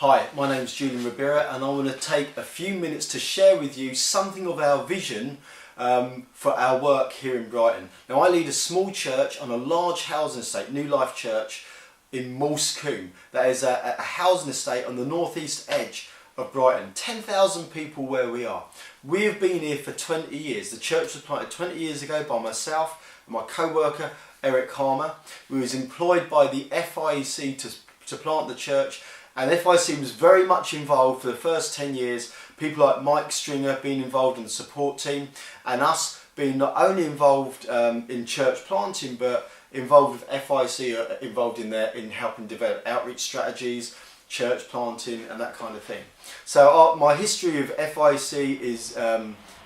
Hi, my name's Julian Ribera and I want to take a few minutes to share with you something of our vision for our work here in Brighton. Now I lead a small church on a large housing estate, New Life Church in Moulsecoomb. That is a housing estate on the northeast edge of Brighton. 10,000 people where we are. We have been here for 20 years. The church was planted 20 years ago by myself and my co-worker Eric Harmer. We was employed by the FIEC to plant the church, and FIEC was very much involved for the first 10 years. People like Mike Stringer being involved in the support team, and us being not only involved in church planting but involved with FIEC, involved in helping develop outreach strategies, church planting and that kind of thing. So my history of FIEC is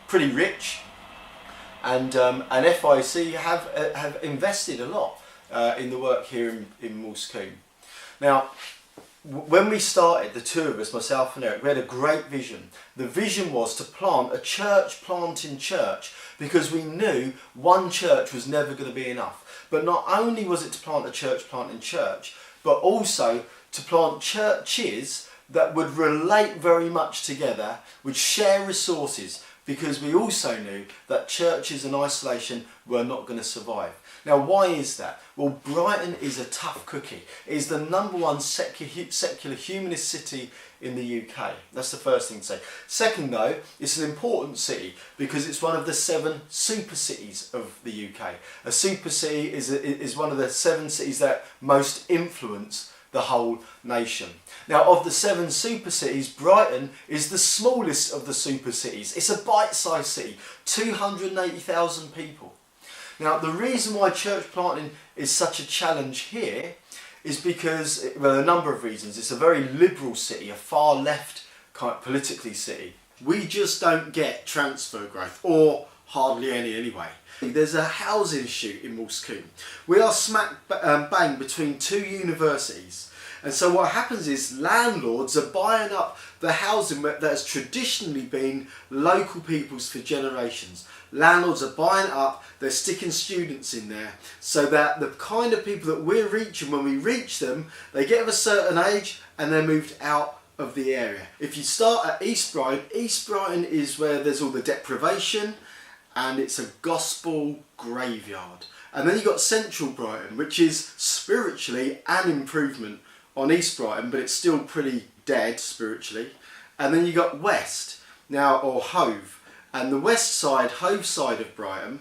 pretty rich, and FIEC have invested a lot in the work here in Moulsecoomb. Now, when we started, the two of us, myself and Eric, we had a great vision. The vision was to plant a church planting church, because we knew one church was never going to be enough. But not only was it to plant a church planting church, but also to plant churches that would relate very much together, would share resources, because we also knew that churches in isolation were not going to survive. Now, why is that? Well, Brighton is a tough cookie. It is the #1 secular humanist city in the UK. That's the first thing to say. Second, though, it's an important city because it's one of the 7 super cities of the UK. A super city is one of the 7 cities that most influence the whole nation. Now, of the 7 super cities, Brighton is the smallest of the super cities. It's a bite-sized city, 280,000 people. Now, the reason why church planting is such a challenge here is because, well, a number of reasons. It's a very liberal city, a far left kind of politically city. We just don't get transfer growth, or hardly any anyway. There's a housing issue in Moulsecoomb. We are smack bang between 2 universities. And so what happens is landlords are buying up the housing that has traditionally been local people's for generations. Landlords are buying it up, they're sticking students in there, so that the kind of people that we're reaching, when we reach them, they get of a certain age and they're moved out of the area. If you start at East Brighton is where there's all the deprivation, and it's a gospel graveyard. And then you've got Central Brighton, which is spiritually an improvement on East Brighton, but it's still pretty dead spiritually. And then you got West, now, or Hove. And the west side, Hove side of Brighton,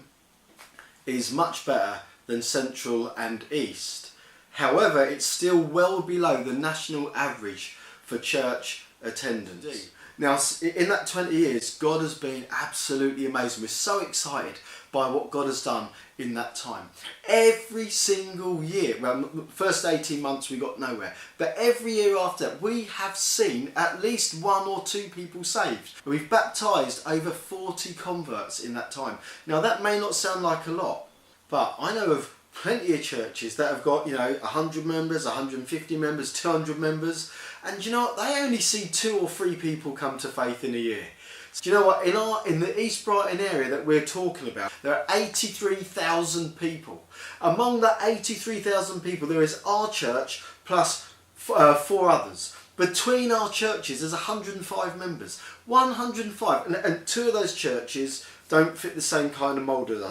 is much better than Central and East. However, it's still well below the national average for church attendance. Now, in that 20 years, God has been absolutely amazing. We're so excited by what God has done in that time. Every single year, well, first 18 months we got nowhere, but every year after that, we have seen at least 1 or 2 people saved. We've baptised over 40 converts in that time. Now, that may not sound like a lot, but I know of plenty of churches that have got, 100 members, 150 members, 200 members, and you know what, they only see 2 or 3 people come to faith in a year. Do you know what, in the East Brighton area that we're talking about, there are 83,000 people. Among that 83,000 people, there is our church plus 4 others. Between our churches, there's 105 members. 105, and 2 of those churches don't fit the same kind of mould as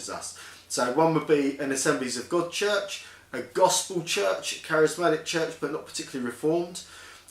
us. So one would be an Assemblies of God church, a gospel church, charismatic church, but not particularly reformed,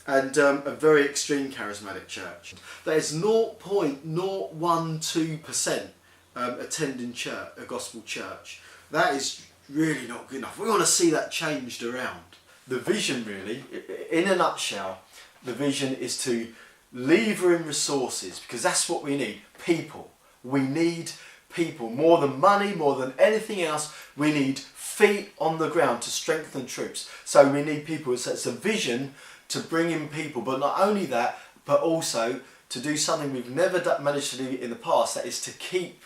and a very extreme charismatic church. That is 0.012% attending church, a gospel church. That is really not good enough. We want to see that changed around. The vision, really, in a nutshell, the vision is to lever in resources, because that's what we need. People. We need people. More than money, more than anything else, we need feet on the ground to strengthen troops. So we need people. So it's a vision to bring in people, but not only that, but also to do something we've never managed to do in the past, that is to keep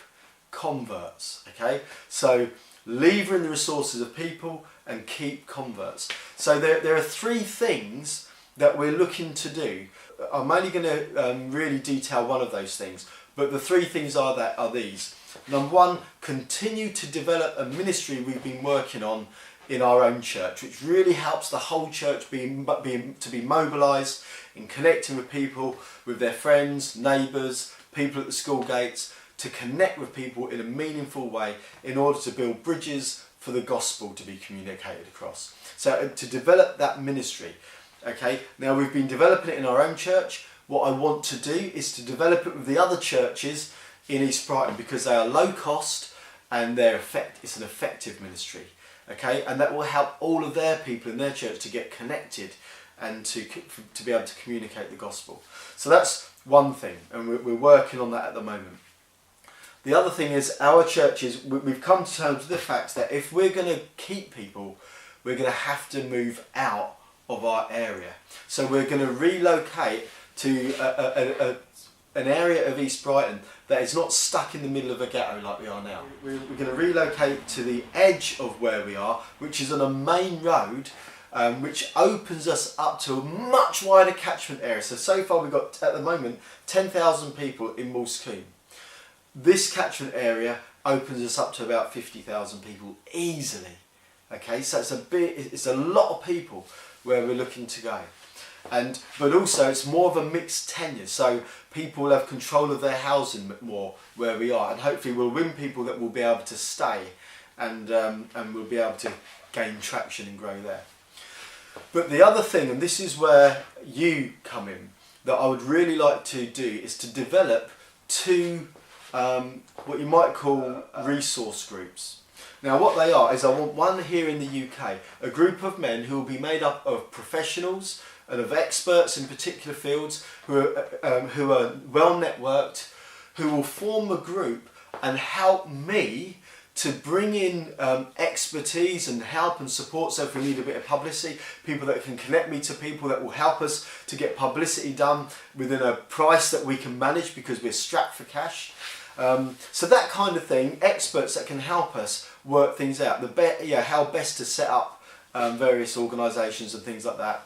converts. Okay, so lever in the resources of people and keep converts. So there are 3 things that we're looking to do. I'm only going to really detail one of those things, but the 3 things are these. Number 1, continue to develop a ministry we've been working on in our own church, which really helps the whole church to be mobilised in connecting with people, with their friends, neighbours, people at the school gates, to connect with people in a meaningful way in order to build bridges for the gospel to be communicated across. So to develop that ministry, okay, now we've been developing it in our own church. What I want to do is to develop it with the other churches in East Brighton, because they are low cost and it's an effective ministry, okay, and that will help all of their people in their church to get connected and to be able to communicate the gospel. So that's one thing, and we're working on that at the moment. The other thing is, our churches, we've come to terms with the fact that if we're going to keep people, we're going to have to move out of our area. So we're going to relocate to an area of East Brighton that is not stuck in the middle of a ghetto like we are now. We're going to relocate to the edge of where we are, which is on a main road, which opens us up to a much wider catchment area. So far we've got, at the moment, 10,000 people in Moulsecoombe. This catchment area opens us up to about 50,000 people easily. Okay, so it's a lot of people where we're looking to go. But also it's more of a mixed tenure, so people will have control of their housing more where we are, and hopefully we'll win people that will be able to stay, and we'll be able to gain traction and grow there. But the other thing, and this is where you come in, that I would really like to do is to develop two what you might call resource groups. Now what they are is, I want one here in the UK, a group of men who will be made up of professionals and of experts in particular fields who are well networked, who will form a group and help me to bring in expertise and help and support. So if we need a bit of publicity, people that can connect me to people that will help us to get publicity done within a price that we can manage, because we're strapped for cash. So that kind of thing, experts that can help us work things out, how best to set up various organisations and things like that.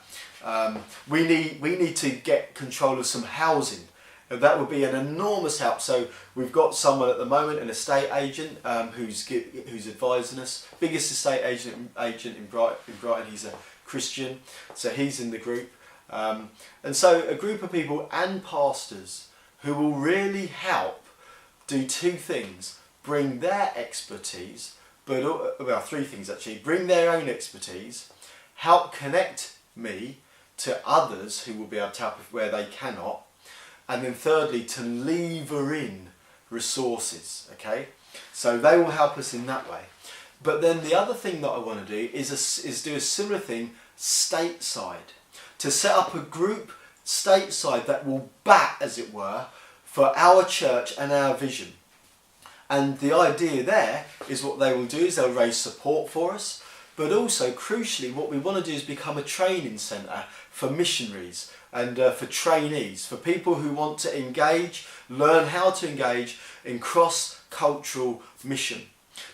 We need to get control of some housing. And that would be an enormous help. So we've got someone at the moment, an estate agent, who's advising us. Biggest estate agent in Brighton. He's a Christian, so he's in the group. And so a group of people and pastors who will really help do two things: bring their expertise, three things actually. Bring their own expertise, help connect me to others who will be able to help where they cannot, and then thirdly, to lever in resources, okay? So they will help us in that way. But then the other thing that I want to do is do a similar thing stateside, to set up a group stateside that will bat, as it were, for our church and our vision. And the idea there is, what they will do is they'll raise support for us, but also crucially what we want to do is become a training centre for missionaries and for trainees, for people who want to engage, learn how to engage in cross-cultural mission.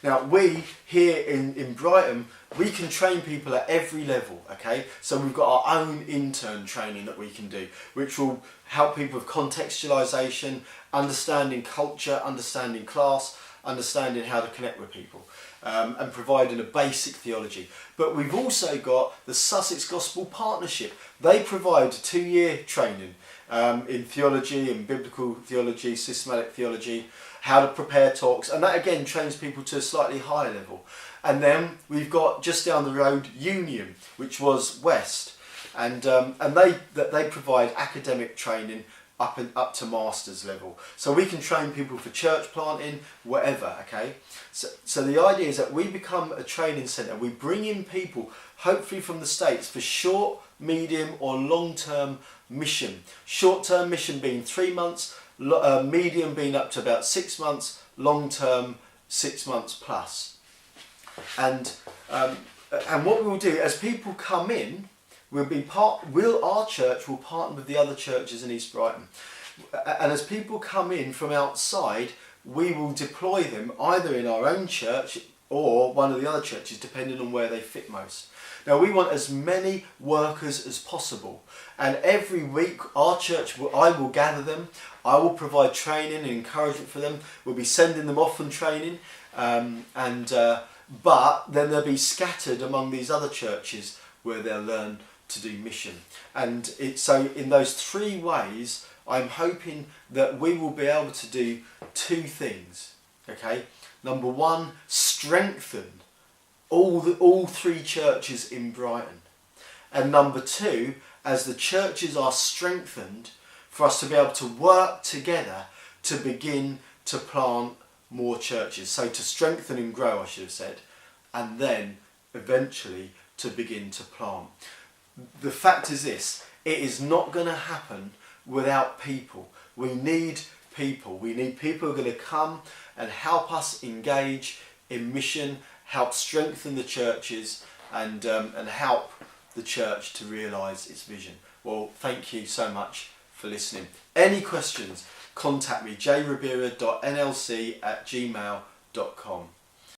Now we here in Brighton, we can train people at every level, okay? So we've got our own intern training that we can do, which will help people with contextualisation, understanding culture, understanding class, understanding how to connect with people, and providing a basic theology. But we've also got the Sussex Gospel Partnership. They provide 2-year training in theology and biblical theology, systematic theology, how to prepare talks, and that again trains people to a slightly higher level. And then we've got just down the road Union, which was West, and they provide academic training up to master's level. So we can train people for church planting, whatever, okay? So the idea is that we become a training centre. We bring in people, hopefully from the States, for short, medium or long-term mission. Short-term mission being 3 months, medium being up to about 6 months, long-term 6 months plus. And what we'll do, as people come in, our church will partner with the other churches in East Brighton. And as people come in from outside, we will deploy them either in our own church or one of the other churches, depending on where they fit most. Now we want as many workers as possible, and every week our church, I will gather them, I will provide training and encouragement for them. We'll be sending them off on training, and but then they'll be scattered among these other churches where they'll learn to do mission. And so in those three ways, I'm hoping that we will be able to do two things. Okay, number one, strengthen all three churches in Brighton, and number two, as the churches are strengthened, for us to be able to work together to begin to plant more churches. So to strengthen and grow, I should have said, and then eventually to begin to plant. The fact is this: it is not going to happen without people. We need people. We need people who are going to come and help us engage in mission, help strengthen the churches, and help the church to realise its vision. Well, thank you so much for listening. Any questions, contact me, jribera.nlc@gmail.com.